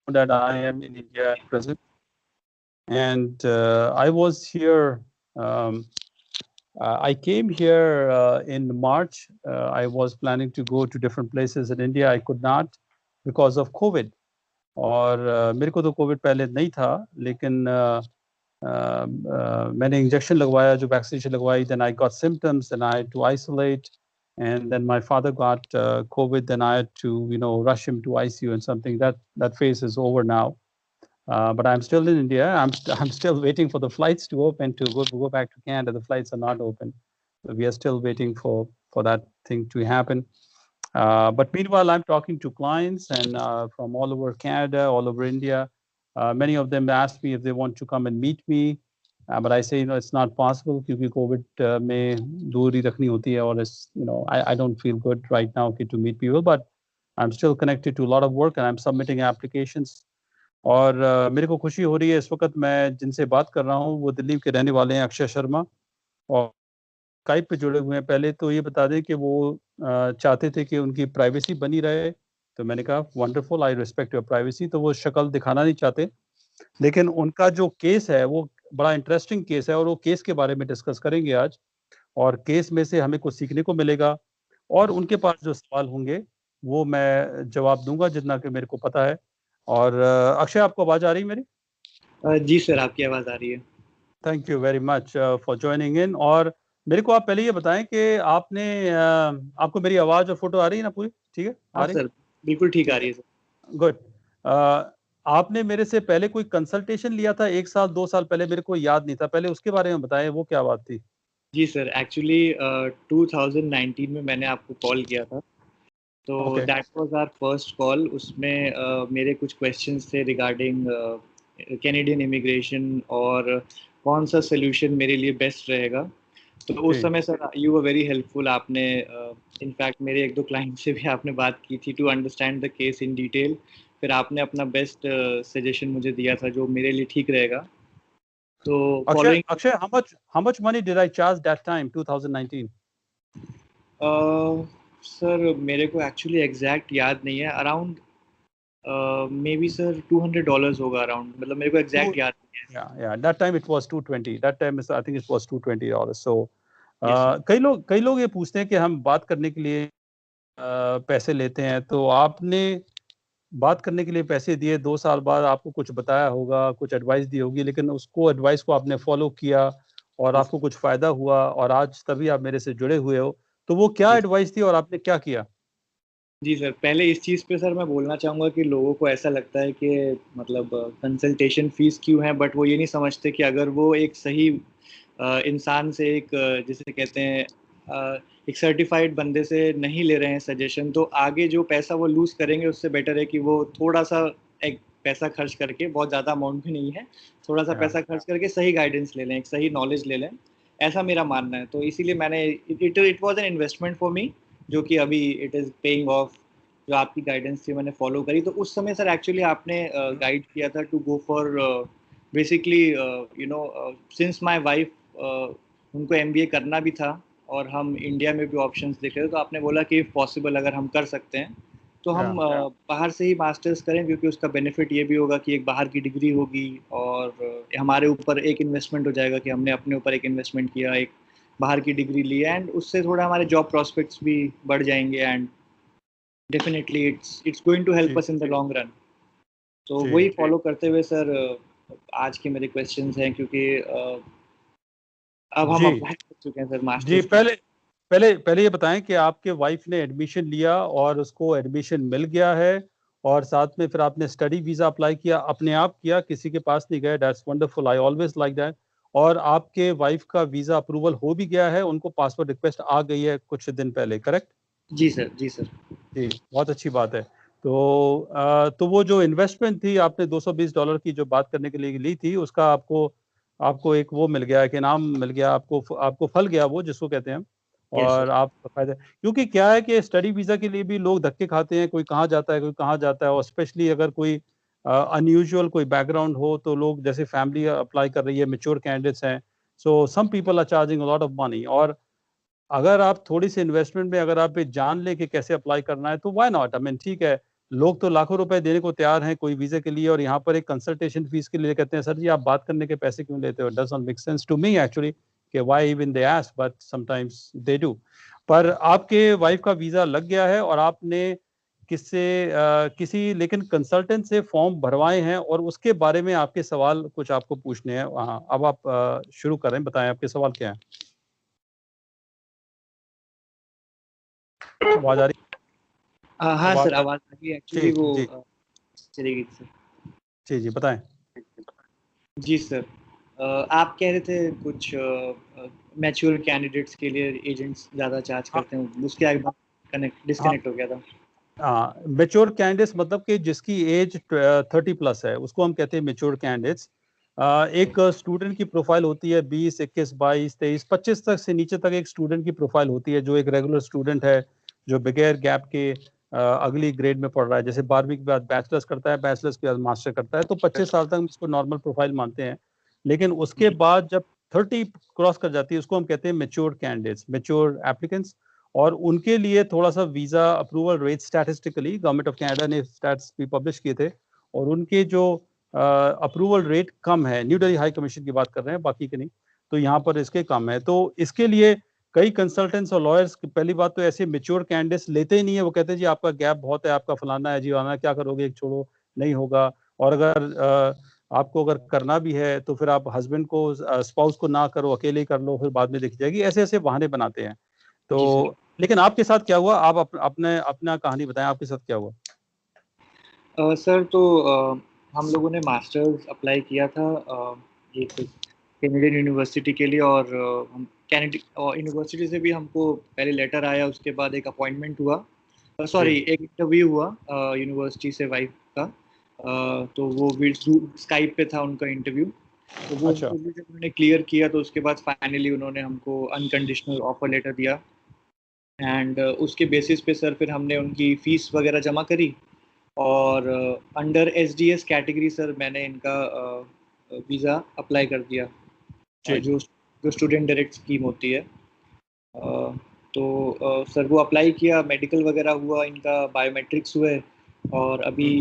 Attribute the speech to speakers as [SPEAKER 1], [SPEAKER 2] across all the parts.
[SPEAKER 1] that I am in India at present, and I was here. Um, I came here in March. I was planning to go to different places in India. I could not because of COVID. और मेरे को तो Covid पहले नहीं था, लेकिन मैंने injection लगवाया, जो वैक्सीनेशन लगवाई, then I got symptoms, then I had to isolate, and then my father got COVID, then I had to, rush him to ICU and something. That phase is over now. But I'm still in India. I'm still waiting for the flights to open to go back to Canada. The flights are not open, so we are still waiting for that thing to happen. But meanwhile, I'm talking to clients and from all over Canada, all over India. Many of them asked me if they want to come and meet me, but I say, it's not possible क्योंकि COVID में दूरी रखनी होती है, और I don't feel good right now to meet people, but I'm still connected to a lot of work and I'm submitting applications. और मेरे को खुशी हो रही है, इस वक्त मैं जिनसे बात कर रहा हूँ वो दिल्ली के रहने वाले हैं, अक्षय शर्मा, और स्काइप पे जुड़े हुए हैं। पहले तो ये बता दें कि वो चाहते थे कि उनकी प्राइवेसी बनी रहे, तो मैंने कहा wonderful, I respect your privacy. तो वो शक्ल दिखाना नहीं चाहते, लेकिन उनका जो केस है वो बड़ा इंटरेस्टिंग केस है, और वो केस के बारे में डिस्कस करेंगे आज, और केस में से हमें कुछ सीखने को मिलेगा, और उनके पास जो सवाल होंगे वो मैं जवाब दूंगा जितना कि मेरे को पता है। और अक्षय, आपको आवाज आ रही है मेरी?
[SPEAKER 2] जी सर, आपकी आवाज आ रही है।
[SPEAKER 1] Thank you very much for joining in. और मेरे को आप पहले ये बताएं कि आपको मेरी आवाज और फोटो आ रही है ना पूरी? ठीक है, आ रही?
[SPEAKER 2] सर बिल्कुल ठीक आ रही है सर।
[SPEAKER 1] गुड। आपने मेरे से पहले कोई कंसल्टेशन लिया था 1 साल 2 साल पहले? मेरे को याद नहीं था, पहले उसके बारे में बताएं, वो क्या बात थी?
[SPEAKER 2] जी सर, एक्चुअली 2019 में मैंने आपको कॉल किया था, तो that was our first call. उसमें मेरे कुछ क्वेश्चंस थे रिगार्डिंग कैनेडियन इमिग्रेशन और कौन सा सोल्यूशन मेरे लिए बेस्ट रहेगा। तो उस समय sir you were very helpful. आपने इनफैक्ट मेरे 1-2 क्लाइंट से भी आपने बात की थी to understand the case in detail. फिर आपने अपना बेस्ट सजेशन मुझे दिया था जो मेरे लिए ठीक रहेगा। तो
[SPEAKER 1] Akshay, how much money did I charge that time, 2019?
[SPEAKER 2] Sir मेरे को एक्चुअली एग्जैक्ट याद नहीं है, अराउंड मे बी सर $200 होगा अराउंड, मतलब मेरे को एग्जैक्ट याद नहीं है।
[SPEAKER 1] Yeah, that time it was 220. That time I think it was $220. So कई लोग ये पूछते हैं कि हम बात करने के लिए पैसे लेते हैं, तो आपने बात करने के लिए पैसे दिए, 2 साल बाद आपको कुछ बताया होगा, कुछ एडवाइस दी होगी, लेकिन उसको एडवाइस को आपने फॉलो किया और आपको कुछ फायदा हुआ, और आज तभी आप मेरे से जुड़े हुए हो। तो वो क्या एडवाइस थी और आपने क्या किया?
[SPEAKER 2] जी सर, पहले इस चीज़ पे सर मैं बोलना चाहूँगा कि लोगों को ऐसा लगता है कि मतलब कंसल्टेशन फीस क्यों है, बट वो ये नहीं समझते कि अगर वो एक सही इंसान से, एक जिसे कहते हैं एक सर्टिफाइड बंदे से नहीं ले रहे हैं सजेशन, तो आगे जो पैसा वो लूज़ करेंगे उससे बेटर है कि वो थोड़ा सा एक पैसा खर्च करके, बहुत ज़्यादा अमाउंट भी नहीं है, थोड़ा सा पैसा खर्च करके सही गाइडेंस ले लें, एक सही नॉलेज ले लें, ऐसा मेरा मानना है। तो इसीलिए मैंने it was an investment for me, जो कि अभी इट इज़ पेइंग ऑफ। जो आपकी गाइडेंस थी मैंने फॉलो करी। तो उस समय सर एक्चुअली आपने गाइड किया था to go for basically since my wife उनको MBA करना भी था और हम इंडिया में भी ऑप्शंस देख रहे थे, तो आपने बोला कि इफ़ पॉसिबल अगर हम कर सकते हैं तो हम बाहर से ही मास्टर्स करें, क्योंकि उसका बेनिफिट ये भी होगा कि एक बाहर की डिग्री होगी और हमारे ऊपर एक इन्वेस्टमेंट हो जाएगा कि हमने अपने ऊपर एक इन्वेस्टमेंट किया, एक बाहर की डिग्री ली, एंड उससे थोड़ा हमारे जॉब प्रॉस्पेक्ट्स भी बढ़ जाएंगे, and definitely it's going to help us in the long run. तो वही फॉलो करते हुए सर आज के मेरे क्वेश्चंस हैं, क्योंकि अब हम अप्लाई कर चुके हैं सर मास्टर्स।
[SPEAKER 1] जी, पहले ये बताएं कि आपके वाइफ ने एडमिशन लिया और उसको एडमिशन मिल गया है, और साथ में फिर आपने स्टडी वीजा अप्लाई किया, अपने आप किया, किसी के पास नहीं गए? That's wonderful, I always like that. और आपके वाइफ का वीजा अप्रूवल हो भी गया है, उनको पासपोर्ट रिक्वेस्ट आ गई है कुछ दिन पहले, करेक्ट?
[SPEAKER 2] जी सर, जी सर।
[SPEAKER 1] जी, बहुत अच्छी बात है। तो वो जो इन्वेस्टमेंट थी आपने $220 की जो बात करने के लिए ली थी, उसका आपको एक वो मिल गया कि इनाम मिल गया, आपको फल गया वो जिसको कहते हैं, और आप फायदा। क्योंकि क्या है कि स्टडी वीजा के लिए भी लोग धक्के खाते हैं, कोई कहाँ जाता है, कोई कहाँ जाता है, और स्पेशली अगर कोई अनयूजुअल कोई बैकग्राउंड हो, तो लोग जैसे फैमिली अप्लाई कर रही है, मैच्योर कैंडिडेट्स हैं, so some people are charging a lot of money. और अगर आप थोड़ी सी इन्वेस्टमेंट में अगर आप जान ले कि कैसे अप्लाई करना है, तो व्हाई नॉट, आई मीन ठीक है, लोग तो लाखों रुपए देने को तैयार हैं कोई वीजा के लिए, और यहाँ पर एक कंसल्टेशन फीस के लिए कहते हैं सर जी आप बात करने के पैसे क्यों लेते हो? Does not make sense to me actually कि why even they ask, but sometimes they do. पर आपके वाइफ का वीजा लग गया है और आपने किसी लेकिन कंसल्टेंट से फॉर्म भरवाए हैं, और उसके बारे में आपके सवाल कुछ आपको पूछने हैं। हाँ, अब आप शुरू करें, बताएं आपके सवाल क्या है। आवाज आ रही?
[SPEAKER 2] हाँ सर, आवाज आ रही है एक्चुअली, वो
[SPEAKER 1] जी
[SPEAKER 2] चली गई सर।
[SPEAKER 1] जी जी बताएं।
[SPEAKER 2] जी सर, आप कह रहे थे कुछ मैच्योर कैंडिडेट्स के लिए एजेंट्स ज़्यादा चार्ज करते हैं, उसके आगे बात डिस्कनेक्ट हो गया था।
[SPEAKER 1] हाँ, मेच्योर कैंडिडेट्स मतलब कि जिसकी एज 30 प्लस है उसको हम कहते हैं मेच्योर कैंडिडेट्स। एक स्टूडेंट की प्रोफाइल होती है 20, 21, 22, 23, 25 तक से नीचे तक एक स्टूडेंट की प्रोफाइल होती है, जो एक रेगुलर स्टूडेंट है, जो बगैर गैप के अगली ग्रेड में पढ़ रहा है। जैसे 12वीं के बाद बैचलर्स करता है, बैचलर्स के बाद मास्टर करता है, तो 25 साल तक हम इसको नॉर्मल प्रोफाइल मानते हैं। लेकिन उसके बाद जब 30 क्रॉस कर जाती है उसको हम कहते हैं मेच्योर कैंडिडेट्स, मेच्योर एप्लीकेंट्स। और उनके लिए थोड़ा सा visa approval rate statistically government of Canada ने स्टैट्स भी पब्लिश किए थे, और उनके जो अप्रूवल रेट कम है, न्यू दिल्ली हाई कमीशन की बात कर रहे हैं, बाकी के नहीं, तो यहाँ पर इसके कम है। तो इसके लिए कई कंसल्टेंट्स और लॉयर्स पहली बात तो ऐसे मेच्योर कैंडिडेट्स लेते ही नहीं है। वो कहते हैं जी आपका गैप बहुत है, आपका फलाना है, जी आना, क्या करोगे, एक छोड़ो, नहीं होगा। और अगर आपको अगर करना भी है तो फिर आप हस्बैंड को, स्पाउस को ना करो, अकेले ही कर लो, फिर बाद में दिख जाएगी। ऐसे ऐसे बहाने बनाते हैं। तो लेकिन आपके साथ क्या हुआ? आप अपने अपना कहानी बताएं, आपके साथ क्या हुआ?
[SPEAKER 2] सर तो हम लोगों ने मास्टर्स अप्लाई किया था ये कैनेडियन यूनिवर्सिटी के लिए, और हम कैनेडियन यूनिवर्सिटी से भी हमको पहले लेटर आया, उसके बाद एक अपॉइंटमेंट हुआ, सॉरी एक इंटरव्यू हुआ यूनिवर्सिटी से वाइफ का। तो वो भी स्काइप पे था उनका इंटरव्यू। तो वो
[SPEAKER 1] अच्छा।
[SPEAKER 2] इंटरव्यू जब उन्होंने क्लियर किया तो उसके बाद फाइनली उन्होंने हमको अनकंडीशनल ऑफर लेटर दिया, एंड उसके बेसिस पे सर फिर हमने उनकी फ़ीस वगैरह जमा करी, और अंडर एसडीएस कैटेगरी सर मैंने इनका वीज़ा अप्लाई कर दिया, जो जो स्टूडेंट डायरेक्ट स्कीम होती है। तो सर वो अप्लाई किया, मेडिकल वगैरह हुआ, इनका बायोमेट्रिक्स हुए, और अभी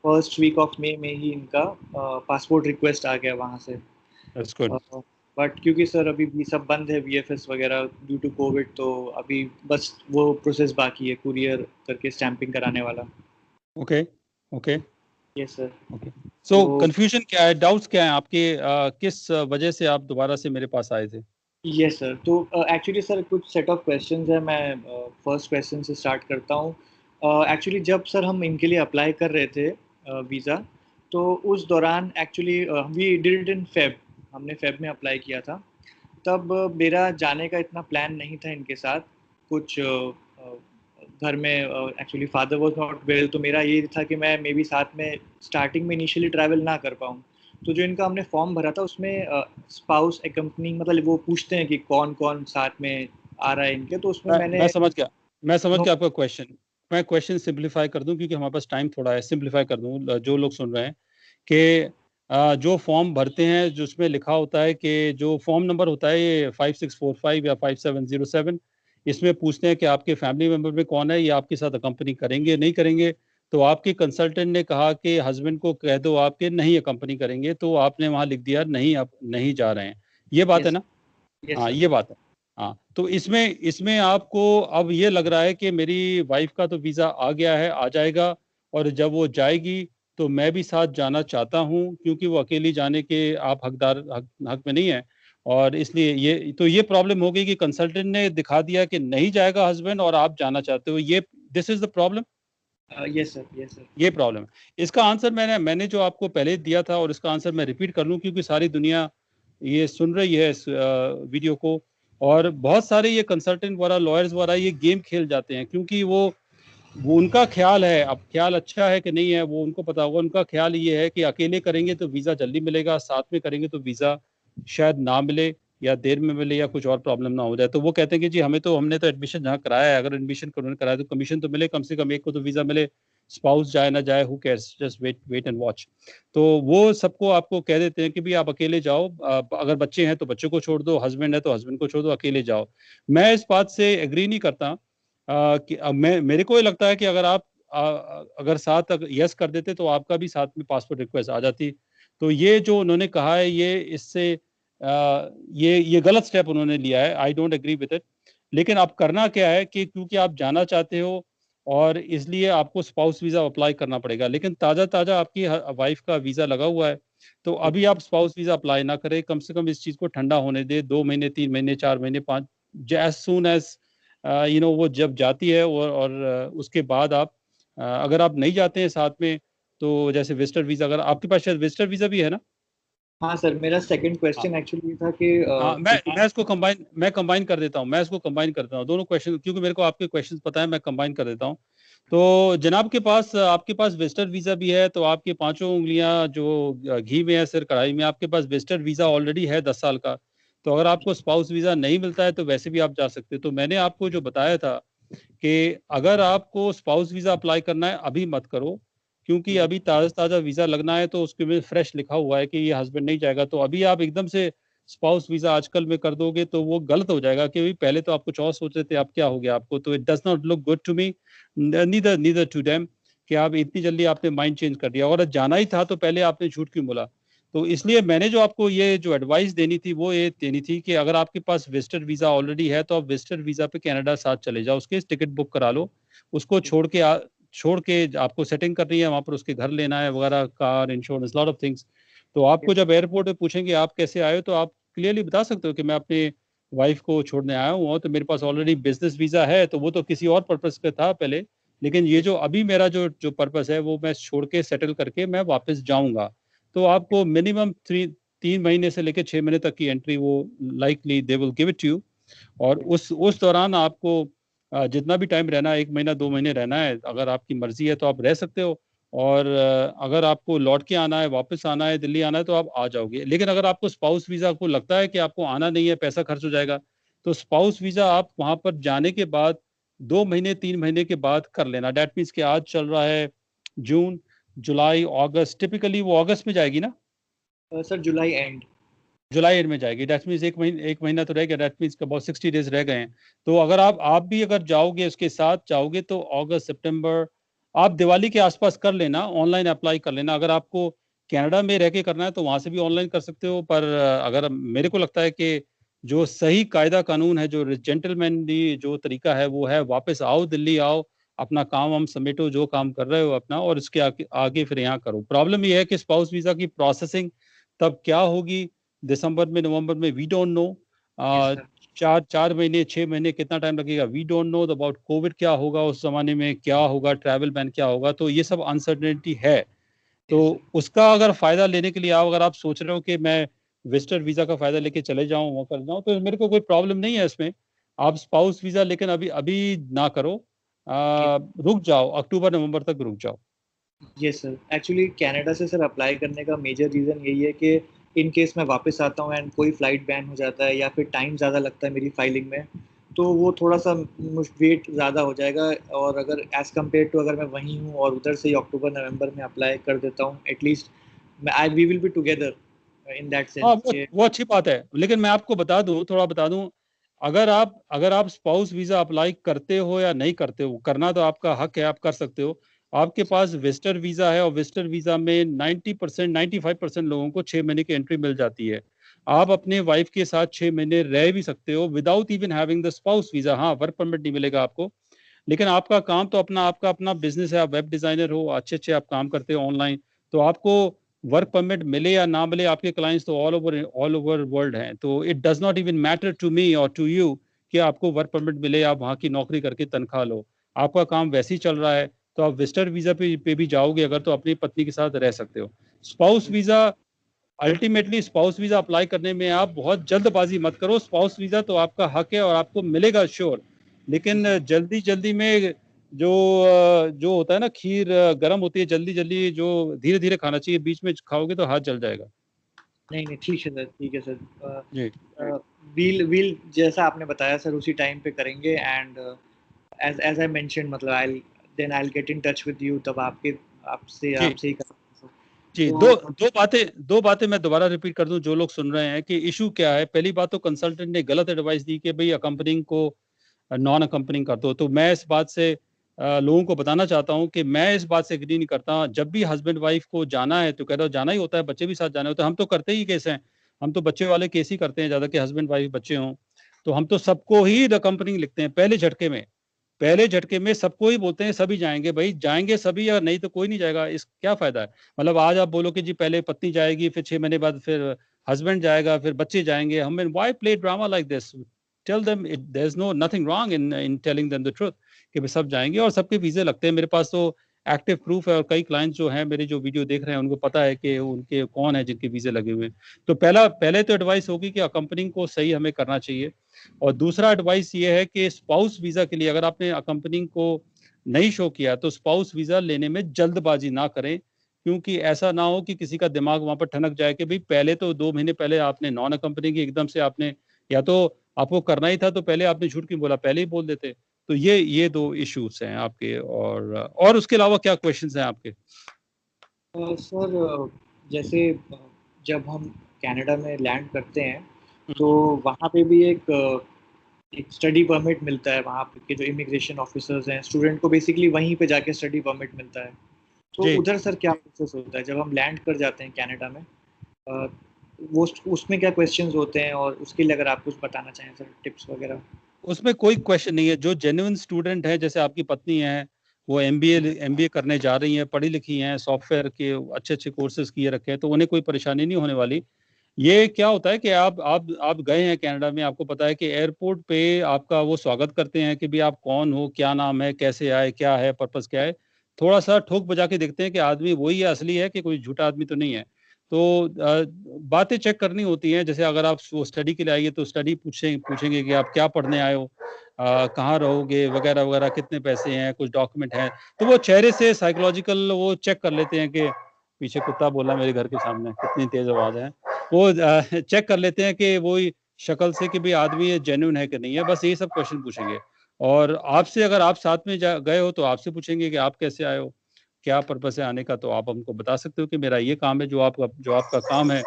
[SPEAKER 2] फर्स्ट वीक ऑफ मई में ही इनका पासपोर्ट रिक्वेस्ट आ गया वहाँ से।
[SPEAKER 1] That's good.
[SPEAKER 2] बट क्योंकि सर अभी भी सब बंद है, वीएफएस वगैरह ड्यू टू कोविड, तो अभी बस वो प्रोसेस बाकी है, कुरियर करके स्टैंपिंग कराने वाला।
[SPEAKER 1] Okay okay
[SPEAKER 2] yes sir.
[SPEAKER 1] Okay. So
[SPEAKER 2] तो
[SPEAKER 1] कंफ्यूजन क्या है, डाउट्स क्या है आपके? किस वजह से आप दोबारा से मेरे पास आए थे?
[SPEAKER 2] यस सर, तो एक्चुअली सर कुछ सेट ऑफ क्वेश्चंस है, मैं फर्स्ट क्वेश्चन से स्टार्ट करता हूँ। एक्चुअली जब सर हम इनके लिए अप्लाई कर रहे थे वीज़ा, तो उस दौरान actually we did it in Feb, हमने फेब में अप्लाई किया था। तब मेरा जाने का इतना प्लान नहीं था इनके साथ, कुछ घर में actually father was not well, तो मेरा ये था कि मैं मे बी साथ में स्टार्टिंग में इनिशियली ट्रैवल ना कर पाऊँ। तो जो इनका हमने फॉर्म भरा था उसमें स्पाउस एक्कम्पनिंग, मतलब वो पूछते हैं कि कौन कौन साथ में आ रहा है इनके, तो उसमें मैंने
[SPEAKER 1] मैं समझ गया, मैं समझ गया आपका क्वेश्चन। मैं क्वेश्चन सिंपलीफाई कर दूं क्योंकि हमारे पास टाइम थोड़ा है, सिंपलीफाई कर दूं जो लोग सुन रहे हैं कि जो फॉर्म भरते हैं जिसमें लिखा होता है कि जो फॉर्म नंबर होता है ये 5645 या 5707, इसमें पूछते हैं कि आपके फैमिली मेंबर में कौन है, ये आपके साथ अकम्पनी करेंगे नहीं करेंगे। तो आपके कंसल्टेंट ने कहा कि हस्बैंड को कह दो आपके नहीं अकम्पनी करेंगे, तो आपने वहां लिख दिया नहीं, आप नहीं जा रहे हैं। ये बात है
[SPEAKER 2] यस
[SPEAKER 1] ना?
[SPEAKER 2] यस
[SPEAKER 1] हाँ
[SPEAKER 2] सर।
[SPEAKER 1] ये बात है। हाँ, तो इसमें इसमें आपको अब ये लग रहा है कि मेरी वाइफ का तो वीज़ा आ गया है, आ जाएगा, और जब वो जाएगी तो मैं भी साथ जाना चाहता हूँ, क्योंकि वो अकेली जाने के आप हक में नहीं है। और इसलिए ये प्रॉब्लम हो गई कि कंसल्टेंट ने दिखा दिया कि नहीं जाएगा हस्बैंड और आप जाना चाहते हो। ये this is the problem.
[SPEAKER 2] Yes sir, yes sir.
[SPEAKER 1] ये प्रॉब्लम है। इसका आंसर मैंने जो आपको पहले दिया था, और इसका आंसर मैं रिपीट कर लूँ क्योंकि सारी दुनिया ये सुन रही है इस वीडियो को, और बहुत सारे ये कंसल्टेंट वाला, लॉयर्स वाला ये गेम खेल जाते हैं, क्योंकि वो उनका ख्याल है, अब ख्याल अच्छा है कि नहीं है वो उनको पता होगा। उनका ख्याल ये है कि अकेले करेंगे तो वीज़ा जल्दी मिलेगा, साथ में करेंगे तो वीज़ा शायद ना मिले, या देर में मिले, या कुछ और प्रॉब्लम ना हो जाए। तो वो कहते हैं कि जी हमने तो एडमिशन जहाँ कराया है, अगर एडमिशन उन्होंने कराया तो कमीशन तो मिले, कम से कम एक को तो वीज़ा मिले, स्पाउस जाए ना जाए, who cares, just wait wait and watch. तो वो सबको आपको कह देते हैं कि भी आप अकेले जाओ, अगर बच्चे हैं तो बच्चों को छोड़ दो, हस्बैंड है तो हस्बैंड को छोड़ दो, अकेले जाओ। मैं इस बात से एग्री नहीं करता। कि मैं मेरे को ये लगता है कि अगर आप अगर साथ यस कर देते तो आपका भी साथ में पासपोर्ट रिक्वेस्ट आ जाती। तो ये जो उन्होंने कहा है ये इससे ये गलत स्टेप उन्होंने लिया है। I don't agree with it. लेकिन अब करना क्या है कि क्योंकि आप जाना चाहते हो और इसलिए आपको स्पाउस वीजा अप्लाई करना पड़ेगा, लेकिन ताजा ताजा आपकी वाइफ का वीजा लगा हुआ है, तो अभी आप स्पाउस वीजा अप्लाई ना करें, कम से कम इस चीज को ठंडा होने दे, 2 महीने 3 महीने 4 महीने 5, एज सून एज वो जब जाती है और उसके बाद आप अगर आप नहीं जाते हैं साथ में, तो जैसे विजिटर वीजा, अगर आपके पास शायद विजिटर वीजा भी है ना।
[SPEAKER 2] हाँ सर, मेरा सेकंड क्वेश्चन एक्चुअली ये था कि
[SPEAKER 1] हाँ, मैं इसको कंबाइन कर देता हूँ, मैं इसको कंबाइन करता हूँ दोनों क्वेश्चन, क्योंकि मेरे को आपके क्वेश्चंस पता है, मैं कंबाइन कर देता हूँ। तो जनाब के पास आपके पास विजिटर वीजा भी है, तो आपकी पांचों उंगलियां जो घी में है सिर कढ़ाई में, आपके पास विजिटर वीजा ऑलरेडी है 10 साल का। तो अगर आपको स्पाउस वीजा नहीं मिलता है तो वैसे भी आप जा सकते हो। तो मैंने आपको जो बताया था कि अगर आपको स्पाउस वीजा अप्लाई करना है अभी मत करो, क्योंकि अभी ताजा ताजा वीजा लगना है, तो उसके में फ्रेश लिखा हुआ है कि ये हस्बैंड नहीं जाएगा। तो अभी आप एकदम से स्पाउस वीजा आजकल में कर दोगे तो वो गलत हो जाएगा, कि पहले तो आप कुछ और सोच रहे थे, अब क्या हो गया आपको। तो it does not look good to me, neither neither to them, कि आप इतनी जल्दी आपने माइंड चेंज कर दिया। और जाना ही था तो पहले आपने झूठ क्यों बोला। तो इसलिए मैंने जो आपको ये जो एडवाइस देनी थी वो ये देनी थी कि अगर आपके पास विजिटर वीजा ऑलरेडी है तो आप विजिटर वीजा पे कनाडा साथ चले जाओ, उसके टिकट बुक करा लो, उसको छोड़ के आपको सेटिंग करनी है वहां पर, उसके घर लेना है वगैरह, car insurance, lot of things. तो आपको जब एयरपोर्ट पे पूछेंगे आप कैसे आए हो, तो आप क्लियरली बता सकते हो कि मैं अपने वाइफ को छोड़ने आया हूँ, तो मेरे पास ऑलरेडी बिजनेस वीजा है, तो वो तो किसी और पर्पस का था पहले, लेकिन ये जो अभी मेरा जो जो पर्पस है वो मैं छोड़ के सेटल करके मैं वापस जाऊंगा। तो आपको मिनिमम 3 महीने से लेकर 6 महीने तक की एंट्री वो likely they will give it you. और उस दौरान आपको जितना भी टाइम रहना है, 1 महीना 2 महीने रहना है, अगर आपकी मर्जी है तो आप रह सकते हो। और अगर आपको लौट के आना है, वापस आना है, दिल्ली आना है, तो आप आ जाओगे। लेकिन अगर आपको स्पाउस वीजा को लगता है कि आपको आना नहीं है, पैसा खर्च हो जाएगा, तो स्पाउस वीजा आप वहां पर जाने के बाद 2 महीने 3 महीने के बाद कर लेना। डेट मीन्स कि आज चल रहा है जून, जुलाई, अगस्त, टिपिकली वो अगस्त में जाएगी ना।
[SPEAKER 2] Sir July and.
[SPEAKER 1] July and में जाएगी, डेट मीन्स 1 महीना तो रह गया, डेट मीन्स अबाउट 60 डेज रह गए हैं। तो अगर आप भी अगर जाओगे, उसके साथ जाओगे, तो अगस्त सितंबर, आप दिवाली के आसपास कर लेना, ऑनलाइन अप्लाई कर लेना। अगर आपको कनाडा में रह के करना है तो वहां से भी ऑनलाइन कर सकते हो, पर अगर मेरे को लगता है कि जो सही कायदा कानून है, जो जेंटलमैनली जो तरीका है, वो है वापस आओ, दिल्ली आओ, अपना काम हम समेटो, जो काम कर रहे हो अपना, और इसके आगे फिर यहाँ करो। प्रॉब्लम ये है कि स्पाउस वीजा की प्रोसेसिंग तब क्या होगी, दिसंबर में, नवंबर में, we don't know.
[SPEAKER 2] Yes sir.
[SPEAKER 1] 4 4 महीने 6 महीने कितना टाइम लगेगा, we don't know about Covid, क्या होगा उस जमाने में, क्या होगा, ट्रैवल बैन क्या होगा, तो ये सब अनसर्टेनिटी है। तो
[SPEAKER 2] यस सर।
[SPEAKER 1] उसका अगर फायदा लेने के लिए आओ, अगर आप सोच रहे हो कि मैं विजिटर वीजा का फायदा लेके चले जाऊं, वो कर जाऊं, तो मेरे को कोई प्रॉब्लम नहीं है इसमें। आप स्पाउस वीजा लेकिन अभी अभी ना करो, रुक जाओ, अक्टूबर नवंबर तक रुक जाओ।
[SPEAKER 2] यस सर, एक्चुअली कनाडा से सर अप्लाई करने का मेजर रीज़न यही है कि इन केस मैं वापस आता हूँ एंड कोई फ़्लाइट बैन हो जाता है या फिर टाइम ज़्यादा लगता है मेरी फाइलिंग में, तो वो थोड़ा सा वेट ज़्यादा हो जाएगा। और अगर एज़ कम्पेयर टू अगर मैं वहीं हूँ और उधर से ही अक्टूबर नवंबर में अप्लाई कर देता हूँ, एटलीस्ट मैं I we will be together in that
[SPEAKER 1] हाँ,
[SPEAKER 2] सेंस कि
[SPEAKER 1] वो अच्छी बात है, लेकिन मैं आपको बता दूं, थोड़ा बता दूं, अगर आप स्पाउस वीजा अप्लाई करते हो या नहीं करते हो, करना तो आपका हक है, आप कर सकते हो। आपके पास विजिटर वीजा है, और विजिटर वीजा में 90% 95% लोगों को 6 महीने की एंट्री मिल जाती है। आप अपने वाइफ के साथ 6 महीने रह भी सकते हो without even having the spouse visa. हाँ, वर्क परमिट नहीं मिलेगा आपको, लेकिन आपका काम तो आपका अपना बिजनेस है, आप वेब डिजाइनर हो, अच्छे अच्छे आप काम करते हो ऑनलाइन, तो आपको वर्क परमिट मिले या ना मिले, आपके क्लाइंट्स तो ऑल ओवर वर्ल्ड हैं, तो it does not even matter to me और टू यू कि आपको वर्क परमिट मिले, आप वहाँ की नौकरी करके तनख्वाह लो, आपका काम वैसे ही चल रहा है। तो आप विजिटर वीजा पे भी जाओगे अगर, तो अपनी पत्नी के साथ रह सकते हो। Spouse visa, ultimately spouse visa apply करने में आप बहुत जल्दबाजी मत करो। स्पाउस वीजा तो आपका हक है और आपको मिलेगा श्योर, लेकिन जल्दी जल्दी में जो जो होता है ना, खीर गर्म होती है, जल्दी जल्दी जो धीरे धीरे खाना चाहिए, बीच में खाओगे तो हाथ जल जाएगा।
[SPEAKER 2] नहीं नहीं, ठीक है सर, ठीक है सर।
[SPEAKER 1] जी
[SPEAKER 2] व्हील व्हील जैसा आपने बताया सर उसी टाइम पे करेंगे। And as as I mention, मतलब I get in touch with you, तब आपके आपसे
[SPEAKER 1] जी
[SPEAKER 2] आपसे ही करेंगे सर।
[SPEAKER 1] जी।
[SPEAKER 2] तो
[SPEAKER 1] दो बातें मैं दोबारा रिपीट कर दूं, जो लोग सुन रहे हैं, कि इशू क्या है। पहली बात तो कंसल्टेंट ने गलत एडवाइस दी कि भाई अकम्पनिंग को नॉन अकम्पनिंग कर दो, तो मैं इस बात से लोगों को बताना चाहता हूँ कि मैं इस बात से एग्री नहीं करता। जब भी हस्बैंड वाइफ को जाना है तो कह दो, जाना ही होता है, बच्चे भी साथ जाने होते हैं। हम तो करते ही केस हैं, हम तो बच्चे वाले केस ही करते हैं ज़्यादा, कि हस्बैंड वाइफ बच्चे हों। तो हम तो सबको ही कंपनी लिखते हैं पहले झटके में। पहले झटके में सबको ही बोलते हैं सभी जाएंगे, भाई जाएंगे सभी, या नहीं तो कोई नहीं जाएगा। इस क्या फायदा है? मतलब आज आप बोलो कि जी पहले पत्नी जाएगी, फिर 6 महीने बाद फिर हस्बैंड जाएगा, फिर बच्चे जाएंगे। हमें why play drama like this? Tell them there is no nothing wrong in telling them the truth कि भाई सब जाएंगे, और सबके वीजे लगते हैं। मेरे पास तो एक्टिव प्रूफ है, और कई क्लाइंट जो हैं मेरे, जो वीडियो देख रहे हैं, उनको पता है कि उनके कौन है जिनके वीजे लगे हुए हैं। तो पहले तो एडवाइस होगी कि कंपनी को सही हमें करना चाहिए। और दूसरा एडवाइस ये है कि स्पाउस वीजा के लिए अगर आपने कंपनी को नहीं शो किया तो स्पाउस वीजा लेने में जल्दबाजी ना करें, क्योंकि ऐसा ना हो कि किसी का दिमाग वहां पर ठनक जाए कि भाई पहले तो 2 महीने पहले आपने नॉन कंपनी की एकदम से आपने, या तो आपको करना ही था तो पहले आपने झूठ क्यों बोला, पहले ही बोल देते। तो ये दो इश्यूज हैं आपके। और उसके अलावा क्या क्वेश्चंस हैं आपके?
[SPEAKER 2] सर, जैसे जब हम कनाडा में लैंड करते हैं तो
[SPEAKER 1] हम्म,
[SPEAKER 2] वहाँ पे भी एक स्टडी परमिट मिलता है। वहाँ पे के जो इमिग्रेशन ऑफिसर्स हैं, स्टूडेंट को बेसिकली वहीं पे जाके स्टडी परमिट मिलता है। तो
[SPEAKER 1] जी।
[SPEAKER 2] उधर सर क्या प्रोसेस होता है जब हम लैंड कर जाते हैं कनाडा में? अ, वो उसमें क्या क्वेश्चंस होते हैं, और उसके लिए अगर आप कुछ बताना चाहें सर, टिप्स वगैरह।
[SPEAKER 1] उसमें कोई क्वेश्चन नहीं है। जो जेन्युइन स्टूडेंट है, जैसे आपकी पत्नी है, वो एमबीए करने जा रही हैं, पढ़ी लिखी हैं, सॉफ्टवेयर के अच्छे अच्छे कोर्सेज किए रखे हैं, तो उन्हें कोई परेशानी नहीं होने वाली। ये क्या होता है कि आप गए हैं कनाडा में, आपको पता है कि एयरपोर्ट पे आपका वो स्वागत करते हैं कि भी आप कौन हो, क्या नाम है, कैसे आए, क्या है पर्पस, क्या है। थोड़ा सा ठोक बजा के देखते हैं कि आदमी वही है, असली है, कि कोई झूठा आदमी तो नहीं है। तो बातें चेक करनी होती हैं। जैसे अगर आप स्टडी के लिए आइए तो स्टडी पूछेंगे कि आप क्या पढ़ने आए हो, कहाँ रहोगे, वगैरह वगैरह, कितने पैसे हैं, कुछ डॉक्यूमेंट हैं। तो वो चेहरे से साइकोलॉजिकल वो चेक कर लेते हैं कि, पीछे कुत्ता बोला मेरे घर के सामने, कितनी तेज आवाज है। वो चेक कर लेते हैं कि वो शक्ल से कि भाई आदमी ये जेन्युइन है कि नहीं है। बस यही सब क्वेश्चन पूछेंगे। और आपसे, अगर आप साथ में गए हो तो आपसे पूछेंगे कि आप कैसे आए हो, क्या पर्पस है आने का। तो आप हमको बता सकते हो कि मेरा ये काम है, जो आपका काम है।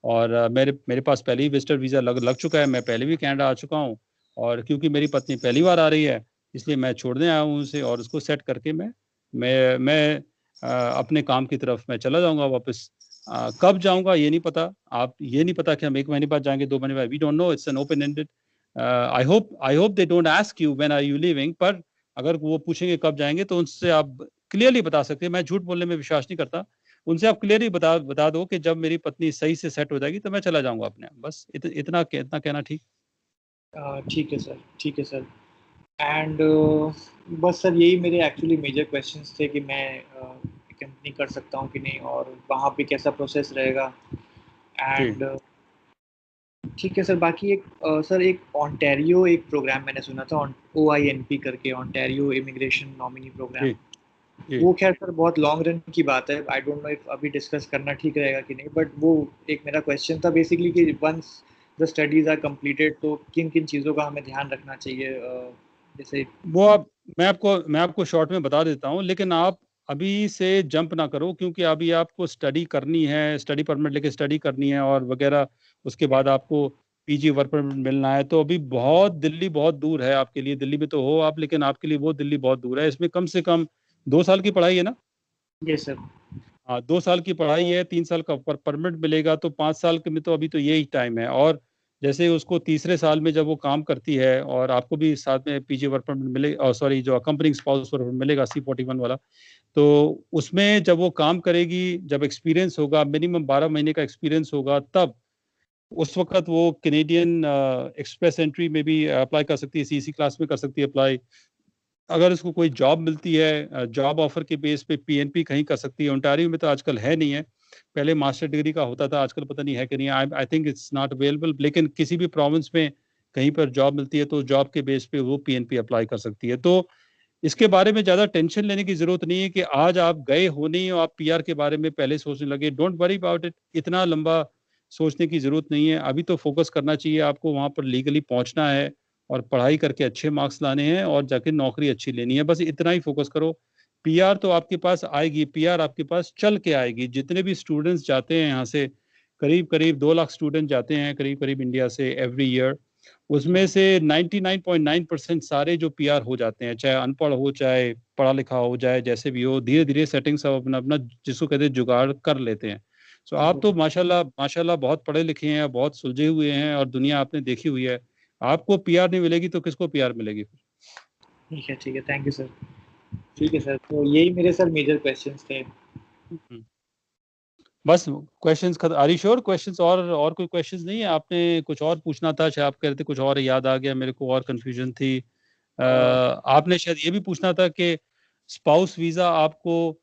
[SPEAKER 1] और मेरे मेरे पास पहले ही विजिटर वीज़ा लग चुका है, मैं पहले भी कनाडा आ चुका हूँ। और क्योंकि मेरी पत्नी पहली बार आ रही है, इसलिए मैं छोड़ने आया हूँ उसे, और उसको सेट करके मैं अपने काम की तरफ मैं चला जाऊँगा वापस। कब जाऊँगा ये नहीं पता। आप ये नहीं पता कि हम 1 महीने बाद जाएँगे, 2 महीने बाद, we don't know, it's an open ended. I hope they don't ask you when are you leaving. पर अगर वो पूछेंगे कब जाएँगे तो उनसे आप क्लियरली बता सकते हैं। मैं झूठ बोलने में विश्वास नहीं करता। उनसे आप क्लियरली बता दो कि जब मेरी पत्नी सही से सेट हो जाएगी तो मैं चला जाऊँगा अपने आप। बस इतना कहना ठीक।
[SPEAKER 2] ठीक है सर, ठीक है सर। एंड बस सर, यही मेरे एक्चुअली मेजर क्वेश्चंस थे कि मैं कंपनी कर सकता हूँ कि नहीं, और वहाँ पे कैसा प्रोसेस रहेगा।
[SPEAKER 1] जी,
[SPEAKER 2] एंड ठीक है सर। बाकी सर, एक ओंटारियो एक प्रोग्राम मैंने सुना था, OINP करके, ओंटारियो इमिग्रेशन नॉमिनी प्रोग्राम।
[SPEAKER 1] जी, जी।
[SPEAKER 2] वो खैर सर बहुत लॉन्ग रन की बात है, आई डोंट नो इफ अभी डिस्कस करना ठीक रहेगा कि नहीं, बट वो एक मेरा क्वेश्चन था बेसिकली कि once the studies are completed तो किन किन चीज़ों का हमें ध्यान रखना चाहिए, जैसे।
[SPEAKER 1] वो आप मैं आपको शॉर्ट में बता देता हूँ, लेकिन आप अभी से जंप ना करो, क्योंकि अभी आपको स्टडी करनी है, स्टडी परमिट लेके स्टडी करनी है और वगैरह। उसके बाद आपको पीजी वर्क परमिट मिलना है। तो अभी दिल्ली बहुत दूर है आपके लिए। दिल्ली में तो हो आप, लेकिन आपके लिए वो दिल्ली बहुत दूर है। इसमें कम से कम 2 साल की पढ़ाई है ना।
[SPEAKER 2] ये सर।
[SPEAKER 1] हाँ, 2 साल की पढ़ाई है, 3 साल का परमिट मिलेगा, तो 5 साल के में तो अभी तो यही टाइम है। और जैसे उसको तीसरे साल में जब वो काम करती है, और आपको भी साथ में पीजी वर्क परमिट मिले, और सॉरी, जो अकम्पनिंग स्पाउस वर्क परमिट मिलेगा, C41 वाला। तो उसमें जब वो काम करेगी, जब एक्सपीरियंस होगा, मिनिमम 12 महीने का एक्सपीरियंस होगा, तब उस वक्त वो कैनेडियन एक्सप्रेस एंट्री में भी अप्लाई कर सकती है, CC क्लास में कर सकती है अप्लाई। अगर उसको कोई जॉब मिलती है, जॉब ऑफर के बेस पे PNP कहीं कर सकती है। ओंटारियो में तो आजकल है नहीं है। पहले मास्टर डिग्री का होता था, आजकल पता नहीं है कि नहीं। I think it's not available. लेकिन किसी भी प्रोविंस में कहीं पर जॉब मिलती है तो जॉब के बेस पे वो PNP अप्लाई कर सकती है। तो इसके बारे में ज़्यादा टेंशन लेने की ज़रूरत नहीं है कि आज आप गए हो नहीं और आप PR के बारे में पहले सोचने लगे। Don't worry about it. इतना लंबा सोचने की ज़रूरत नहीं है। अभी तो फोकस करना चाहिए आपको, वहाँ पर लीगली पहुँचना है और पढ़ाई करके अच्छे मार्क्स लाने हैं और जाके नौकरी अच्छी लेनी है। बस इतना ही फोकस करो। PR तो आपके पास आएगी, PR आपके पास चल के आएगी। जितने भी स्टूडेंट्स जाते हैं यहाँ से, करीब-करीब 2 लाख स्टूडेंट जाते हैं करीब-करीब इंडिया से एवरी ईयर। उसमें से 99.9% सारे जो पीआर हो जाते हैं, चाहे अनपढ़ हो चाहे पढ़ा लिखा हो जाए, जैसे भी हो, धीरे धीरे सेटिंग सब अपना अपना जिसको कहते हैं जुगाड़ कर लेते हैं। सो आप तो माशाल्लाह माशाल्लाह बहुत पढ़े लिखे हैं, बहुत सुलझे हुए हैं और दुनिया आपने देखी हुई है। आपको पीआर नहीं मिलेगी तो किसको पीआर मिलेगी फिर?
[SPEAKER 2] ठीक है, थैंक यू सर। ठीक है सर, तो यही मेरे सर मेजर क्वेश्चंस थे।
[SPEAKER 1] बस क्वेश्चंस खत्म। Are you sure? क्वेश्चंस और कोई क्वेश्चंस नहीं है? आपने कुछ और पूछना था, शायद आप कह रहे थे कुछ और याद आ गया मेरे को, और कंफ्यूजन थी। आपने शायद ये भी पूछना था कि स्पाउस वीजा आपको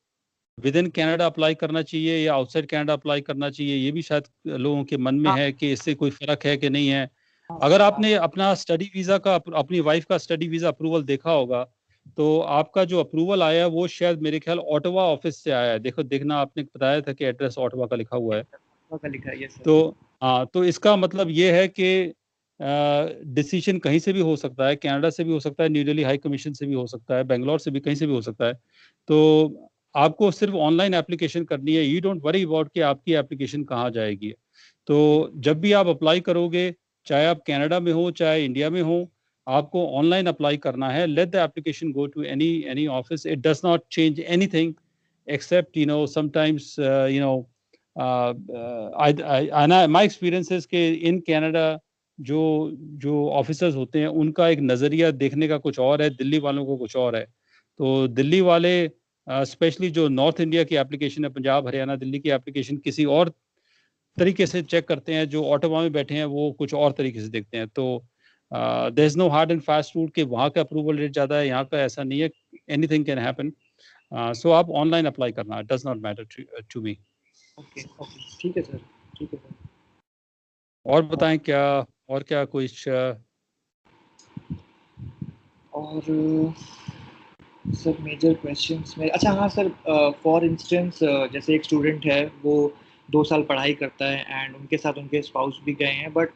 [SPEAKER 1] विद इन कनाडा अप्लाई करना चाहिए या आउटसाइड कनाडा अप्लाई करना चाहिए, ये भी शायद लोगों के मन में
[SPEAKER 2] हाँ,
[SPEAKER 1] है कि इससे कोई फर्क है कि नहीं है।
[SPEAKER 2] हाँ
[SPEAKER 1] अगर
[SPEAKER 2] सर, हाँ।
[SPEAKER 1] आपने अपना स्टडी वीजा का अपनी वाइफ का स्टडी वीजा अप्रूवल देखा होगा, तो आपका जो अप्रूवल आया वो शायद मेरे ख्याल ऑटवा ऑफिस से आया है। देखो देखना, आपने बताया था कि एड्रेस ऑटवा का लिखा हुआ है।
[SPEAKER 2] का लिखा है, यस सर।
[SPEAKER 1] तो हाँ, तो इसका मतलब ये है कि डिसीजन कहीं से भी हो सकता है, कनाडा से भी हो सकता है, न्यू दिल्ली हाई कमीशन से भी हो सकता है, बेंगलोर से भी, कहीं से भी हो सकता है। तो आपको सिर्फ ऑनलाइन एप्लीकेशन करनी है। यू डोंट वरी अबाउट कि आपकी एप्लीकेशन कहाँ जाएगी। तो जब भी आप अप्लाई करोगे, चाहे आप कनाडा में हो चाहे इंडिया में हो, आपको ऑनलाइन अप्लाई करना है। Let the application go to any office. It does not change anything except sometimes my experience is कि in Canada जो जो ऑफिसर्स होते हैं उनका एक नज़रिया देखने का कुछ और है, दिल्ली वालों को कुछ और है। तो दिल्ली वाले स्पेशली जो नॉर्थ इंडिया की एप्लीकेशन है, पंजाब हरियाणा दिल्ली की एप्लीकेशन किसी और तरीके से चेक करते हैं, जो ऑटोवा में बैठे हैं वो कुछ और तरीके से देखते हैं। तो there is no hard and fast rule कि वहाँ का अप्रूवल रेट ज़्यादा है, यहाँ का ऐसा नहीं है। Anything can happen. सो आप ऑनलाइन अप्लाई करना, does not matter to me.
[SPEAKER 2] Okay, okay, ठीक है सर, ठीक है सर।
[SPEAKER 1] और बताएं क्या, और क्या कुछ
[SPEAKER 2] और सर मेजर क्वेश्चंस में, अच्छा हाँ सर, फॉर इंस्टेंस जैसे एक स्टूडेंट है, वो 2 साल पढ़ाई करता है एंड उनके साथ उनके स्पाउस भी गए हैं, but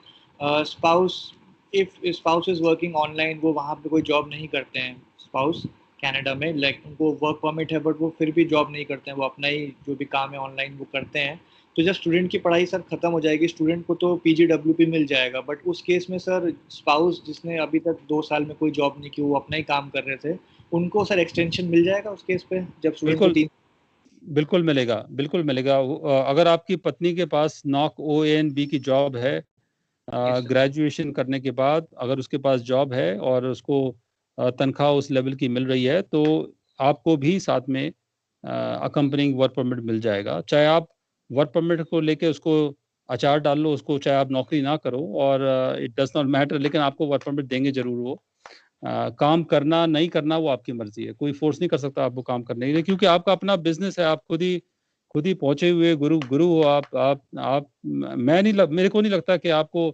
[SPEAKER 2] spouse, if spouse is working online, वो वहाँ पे कोई जॉब नहीं करते हैं स्पाउस कनाडा में, लाइक उनको वर्क परमिट है बट वो फिर भी जॉब नहीं करते हैं, वो अपना ही जो भी काम है ऑनलाइन वो करते हैं। तो जब स्टूडेंट की पढ़ाई सर खत्म हो जाएगी, स्टूडेंट को तो पीजीडब्ल्यूपी मिल जाएगा, बट उस केस में सर स्पाउस जिसने अभी तक 2 साल में कोई जॉब नहीं की, वो अपना ही काम कर रहे थे, उनको सर एक्सटेंशन मिल जाएगा उस केस पे, जब स्टूडेंट को
[SPEAKER 1] बिल्कुल
[SPEAKER 2] 3।
[SPEAKER 1] बिल्कुल मिलेगा, बिल्कुल मिलेगा। अगर आपकी पत्नी के पास नॉक OANB की जॉब है,
[SPEAKER 2] यस सर।
[SPEAKER 1] ग्रेजुएशन करने के बाद अगर उसके पास जॉब है और उसको तनख्वाह उस लेवल की मिल रही है, तो आपको भी साथ में अकम्पनिंग वर्क परमिट मिल जाएगा। चाहे आप वर्क परमिट को लेके उसको अचार डाल लो उसको, चाहे आप नौकरी ना करो, और इट डज नॉट मैटर, लेकिन आपको वर्क परमिट देंगे जरूर वो। काम करना नहीं करना वो आपकी मर्जी है, कोई फोर्स नहीं कर सकता आपको काम करने के लिए, क्योंकि आपका अपना बिजनेस है। आप खुद ही पहुंचे हुए गुरु गुरु हो आप मेरे को नहीं लगता कि आपको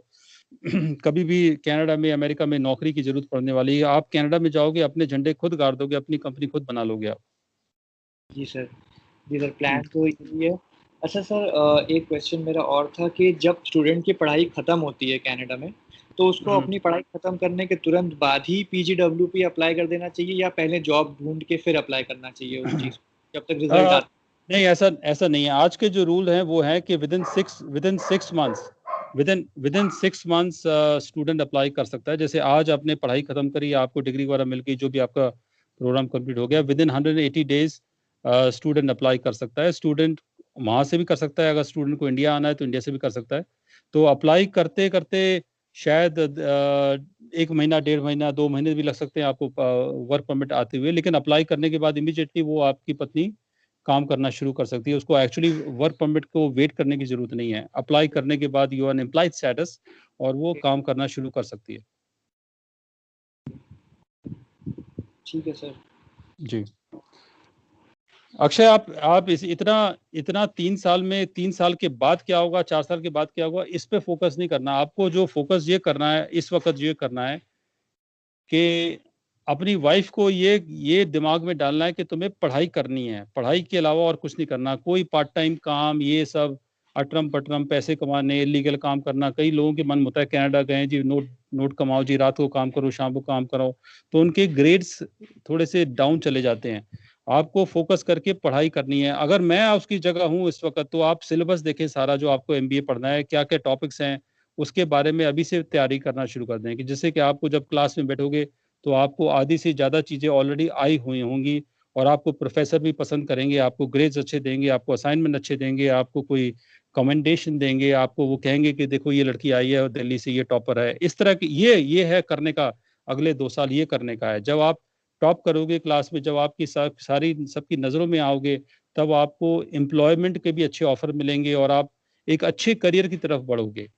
[SPEAKER 1] कभी भी कनाडा में अमेरिका में नौकरी की जरूरत पड़ने वाली है। आप कनाडा में जाओगे, अपने झंडे खुद गाड़ दोगे, अपनी कंपनी खुद बना लोगे आप।
[SPEAKER 2] जी सर, जी सर, प्लान तो यही है। अच्छा सर, एक क्वेश्चन मेरा और था कि जब स्टूडेंट की पढ़ाई खत्म होती है कनाडा में, तो उसको
[SPEAKER 1] हम्म।
[SPEAKER 2] अपनी पढ़ाई खत्म करने के तुरंत बाद ही पीजीडब्ल्यूपी अप्लाई कर देना चाहिए, या पहले जॉब ढूंढ के फिर अप्लाई करना चाहिए उस चीज़ जब तक रिजल्ट
[SPEAKER 1] अ,
[SPEAKER 2] आता
[SPEAKER 1] नहीं, ऐसा ऐसा नहीं है। आज के जो रूल हैं वो है कि with in 6 months with in 6 months student apply कर सकता है। जैसे आज आपने पढ़ाई खत्म करी, आपको डिग्री वगैरह मिल गई, जो भी आपका प्रोग्राम कंप्लीट हो गया, with in 180 days student apply कर सकता है। स्टूडेंट वहां से भी कर सकता है, अगर स्टूडेंट को इंडिया आना है तो इंडिया से भी कर सकता है। तो अप्लाई करते करते शायद 1 महीना, 1.5 महीना, 2 महीने भी लग सकते हैं आपको वर्क परमिट आते हुए, लेकिन अप्लाई करने के बाद इमीडिएटली वो आपकी पत्नी काम करना शुरू कर सकती है। उसको एक्चुअली वर्क परमिट को वेट करने की जरूरत नहीं है। अप्लाई करने के बाद यू आर एम्प्लॉयड स्टेटस, और वो
[SPEAKER 2] है।
[SPEAKER 1] काम करना शुरू कर सकती है।
[SPEAKER 2] ठीक है सर।
[SPEAKER 1] जी। अक्षय, आप इस इतना इतना 3 साल में, 3 साल के बाद क्या होगा, 4 साल के बाद क्या होगा, इस पे फोकस नहीं करना। आपको जो फोकस ये करना है इस वक्त, ये करना है कि अपनी वाइफ को ये दिमाग में डालना है कि तुम्हें पढ़ाई करनी है, पढ़ाई के अलावा और कुछ नहीं करना। कोई पार्ट टाइम काम, ये सब अटरम पटरम पैसे कमाने, इलीगल काम करना। कई लोगों के मन में होता है कनाडा गए जी, नोट नोट कमाओ जी, रात को काम करो, शाम को काम करो, तो उनके ग्रेड्स थोड़े से डाउन चले जाते हैं। आपको फोकस करके पढ़ाई करनी है। अगर मैं उसकी जगह हूँ इस वक्त, तो आप सिलेबस देखें सारा, जो आपको MBA पढ़ना है, क्या क्या टॉपिक्स हैं, उसके बारे में अभी से तैयारी करना शुरू कर दें, कि जिससे कि आपको जब क्लास में बैठोगे तो आपको आधी से ज़्यादा चीज़ें ऑलरेडी आई हुई होंगी, और आपको प्रोफेसर भी पसंद करेंगे, आपको ग्रेड्स अच्छे देंगे, आपको असाइनमेंट अच्छे देंगे, आपको कोई कमेंडेशन देंगे, आपको वो कहेंगे कि देखो ये लड़की आई है और दिल्ली से, ये टॉपर है। इस तरह की ये है करने का, अगले 2 साल ये करने का है। जब आप टॉप करोगे क्लास में, जब आपकी सारी सबकी नज़रों में आओगे, तब आपको एम्प्लॉयमेंट के भी अच्छे ऑफर मिलेंगे और आप एक अच्छे करियर की तरफ बढ़ोगे।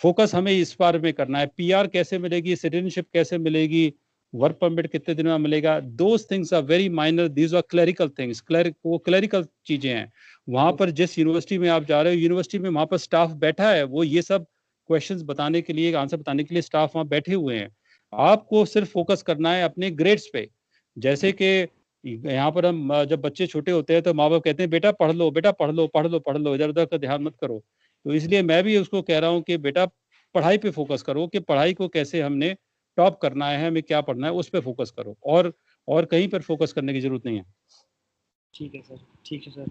[SPEAKER 1] फोकस हमें इस बार में करना है, पीआर कैसे मिलेगी, सिटीजनशिप कैसे मिलेगी, वर्क परमिट कितने दिन में मिलेगा, those things are very minor, these are clerical things, वो क्लरिकल चीजें हैं। वहां पर जिस यूनिवर्सिटी में आप जा रहे हो, यूनिवर्सिटी में वहां पर स्टाफ बैठा है, वो ये सब क्वेश्चंस बताने के लिए, आंसर बताने के लिए स्टाफ वहां बैठे हुए हैं। आपको सिर्फ फोकस करना है अपने ग्रेड्स पे। जैसे कि यहाँ पर हम जब बच्चे छोटे होते हैं तो माँ बाप कहते हैं बेटा पढ़ लो, बेटा पढ़ लो, पढ़ लो, पढ़ लो, इधर उधर का ध्यान मत करो। तो इसलिए मैं भी उसको कह रहा हूँ कि बेटा पढ़ाई पे फोकस करो, कि पढ़ाई को कैसे हमने टॉप करना है, हमें क्या पढ़ना है, उस पे फोकस करो, और कहीं पर फोकस करने की जरूरत नहीं है।
[SPEAKER 2] ठीक है सर, ठीक है सर।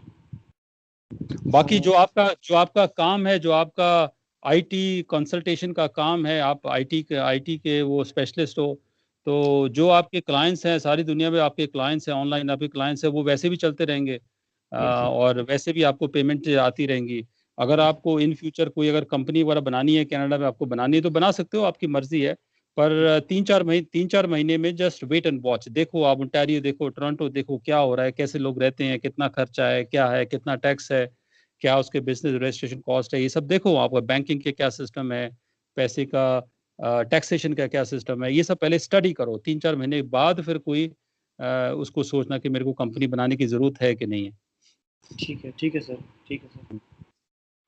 [SPEAKER 1] बाकी जो आपका काम है, जो आपका आईटी कंसल्टेशन का काम है, आप आईटी के वो स्पेशलिस्ट हो, तो जो आपके क्लाइंट्स हैं, सारी दुनिया में आपके क्लाइंट्स हैं, ऑनलाइन आपके क्लाइंट्स हैं, वो वैसे भी चलते रहेंगे, और वैसे भी आपको पेमेंट आती रहेंगी। अगर आपको इन फ्यूचर कोई अगर कंपनी वगैरह बनानी है कनाडा में, आपको बनानी है तो बना सकते हो, आपकी मर्जी है। पर 3-4 महीने में जस्ट वेट एंड वॉच, देखो, आप ओंटारियो देखो, टोरंटो देखो, क्या हो रहा है, कैसे लोग रहते हैं, कितना खर्चा है, क्या है, कितना टैक्स है, क्या उसके बिजनेस रजिस्ट्रेशन कॉस्ट है, ये सब देखो। आपका बैंकिंग के क्या सिस्टम है, पैसे का टैक्सेशन का क्या सिस्टम है, ये सब पहले स्टडी करो। 3-4 महीने के बाद फिर कोई उसको सोचना कि मेरे को कंपनी बनाने की जरूरत है कि नहीं है।
[SPEAKER 2] ठीक है, ठीक है सर, ठीक है सर,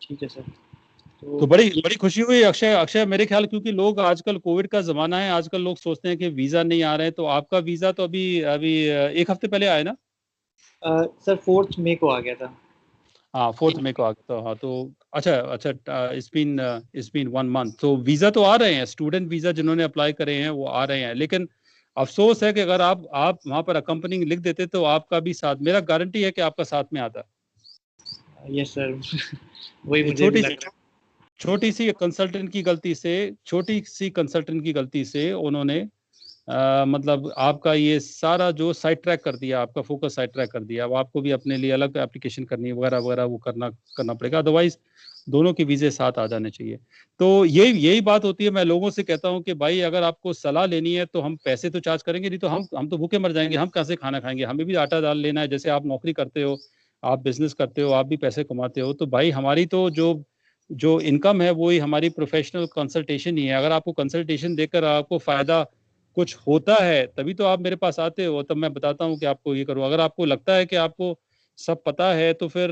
[SPEAKER 2] ठीक है सर।
[SPEAKER 1] तो बड़ी बड़ी खुशी हुई अक्षय। मेरे ख्याल, क्योंकि लोग आजकल कोविड का जमाना है, आजकल लोग सोचते हैं कि वीजा नहीं आ रहे हैं, तो आपका वीजा तो अभी अभी 1 हफ्ते पहले आया ना?
[SPEAKER 2] सर 4 मई को आ गया था।
[SPEAKER 1] हाँ, 4 मई को आ गया था। हाँ, तो अच्छा अच्छा, इट्स बीन 1 मंथ। तो वीजा तो आ रहे हैं, स्टूडेंट वीजा जिन्होंने अप्लाई करे हैं वो आ रहे हैं, लेकिन अफसोस है कि अगर आप वहां पर अकम्पनिंग लिख देते तो आपका भी साथ, मेरा गारंटी है कि आपका साथ में आता।
[SPEAKER 2] Yes sir. वही
[SPEAKER 1] ये
[SPEAKER 2] मुझे भी लग रहा है।
[SPEAKER 1] छोटी सी कंसल्टेंट की गलती से, उन्होंने मतलब आपका ये सारा जो साइड ट्रैक कर दिया, आपका फोकस साइड ट्रैक कर दिया। अब आपको भी अपने लिए अलग एप्लीकेशन करनी है वगैरह वगैरह, वो करना पड़ेगा, अदरवाइज दोनों के वीजे साथ आ जाने चाहिए। तो यही बात होती है। मैं लोगों से कहता हूँ कि भाई अगर आपको सलाह लेनी है तो हम पैसे तो चार्ज करेंगे, नहीं तो हम तो भूखे मर जाएंगे, हम कैसे खाना खाएंगे, हमें भी आटा दाल लेना है। जैसे आप नौकरी करते हो, आप बिजनेस करते हो, आप भी पैसे कमाते हो, तो भाई हमारी तो जो जो इनकम है वही हमारी प्रोफेशनल कंसल्टेशन ही है। अगर आपको कंसल्टेशन देकर आपको फायदा कुछ होता है तभी तो आप मेरे पास आते हो, तब मैं बताता हूँ कि आपको ये करो। अगर आपको लगता है कि आपको सब पता है तो फिर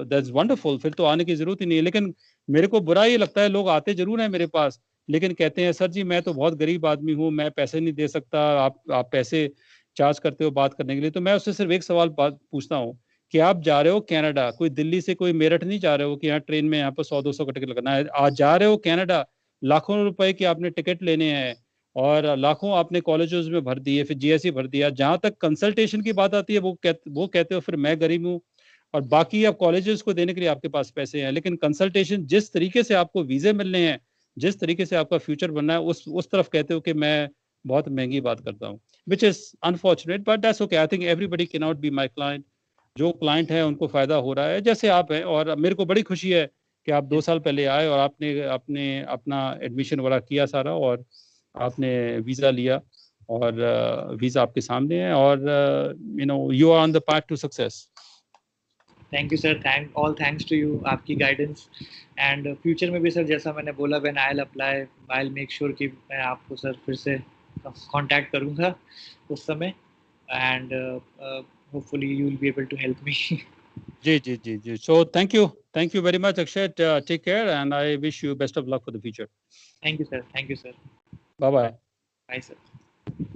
[SPEAKER 1] दैट्स वंडरफुल, फिर तो आने की जरूरत ही नहीं है। लेकिन मेरे को बुरा ये लगता है, लोग आते जरूर हैं मेरे पास, लेकिन कहते हैं सर जी मैं तो बहुत गरीब आदमी हूँ, मैं पैसे नहीं दे सकता, आप पैसे चार्ज करते हो बात करने के लिए। तो मैं उससे सिर्फ एक सवाल बात पूछता हूँ कि आप जा रहे हो कनाडा, कोई दिल्ली से कोई मेरठ नहीं जा रहे हो कि यहाँ ट्रेन में यहाँ पर 100-200 का टिकट लगना है। आज जा रहे हो कनाडा, लाखों रुपए के आपने टिकट लेने हैं, और लाखों आपने कॉलेजेस में भर दिए, फिर जीएससी भर दिया। जहां तक कंसल्टेशन की बात आती है, वो कहते हो फिर मैं गरीब हूँ, और बाकी अब कॉलेजेस को देने के लिए आपके पास पैसे हैं। लेकिन कंसल्टेशन जिस तरीके से आपको वीजे मिलने हैं, जिस तरीके से आपका फ्यूचर बनना है, उस तरफ कहते हो कि मैं बहुत महंगी बात करता हूँ, which is unfortunate, but that's okay. I think everybody can not be my client. जो क्लाइंट है उनको फायदा हो रहा है, जैसे आप हैं। और मेरे को बड़ी खुशी है कि आप 2 साल पहले आए और आपने आपने अपना एडमिशन वगैरह किया सारा, और आपने वीज़ा लिया, और वीज़ा आपके सामने है, और you are on the path to success.
[SPEAKER 2] Thank you sir, all thanks to you, आपकी गाइडेंस। एंड फ्यूचर में भी सर, जैसा मैंने बोला, when I will apply, I will make sure कि मैं आपको सर फिर से कांटेक्ट करूंगा उस समय। And hopefully you will be able to help me.
[SPEAKER 1] जी जी जी जी। So thank you very much Akshay, take care and I wish you best of luck for the future.
[SPEAKER 2] Thank you sir, thank you sir.
[SPEAKER 1] Bye bye.
[SPEAKER 2] Bye sir.